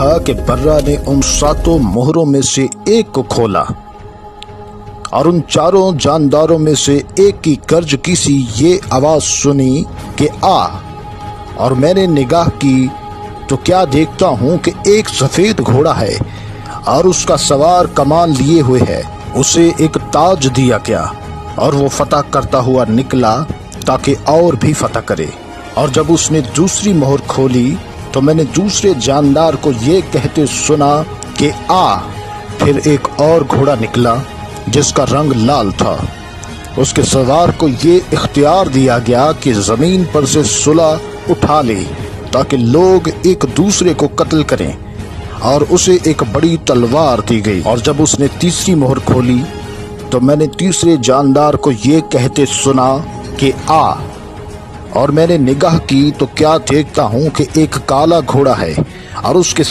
دیکھا کہ برہ نے ان 7 مہروں میں سے ایک کو کھولا اور ان 4 جانداروں میں سے ایک کی گرج کی سی یہ آواز سنی کہ آ، اور میں نے نگاہ کی تو کیا دیکھتا ہوں کہ ایک سفید گھوڑا ہے اور اس کا سوار کمان لیے ہوئے ہے۔ اسے ایک تاج دیا گیا اور وہ فتح کرتا ہوا نکلا تاکہ اور بھی فتح کرے۔ اور جب اس نے دوسری مہر کھولی تو میں نے دوسرے جاندار کو یہ کہتے سنا کہ آ، پھر ایک اور گھوڑا نکلا جس کا رنگ لال تھا۔ اس کے سوار کو یہ اختیار دیا گیا کہ زمین پر سے صلح اٹھا لے تاکہ لوگ ایک دوسرے کو قتل کریں، اور اسے ایک بڑی تلوار دی گئی۔ اور جب اس نے تیسری مہر کھولی تو میں نے تیسرے جاندار کو یہ کہتے سنا کہ آ، اور میں نے نگاہ کی تو کیا دیکھتا ہوں کہ ایک کالا گھوڑا ہے اور اس کے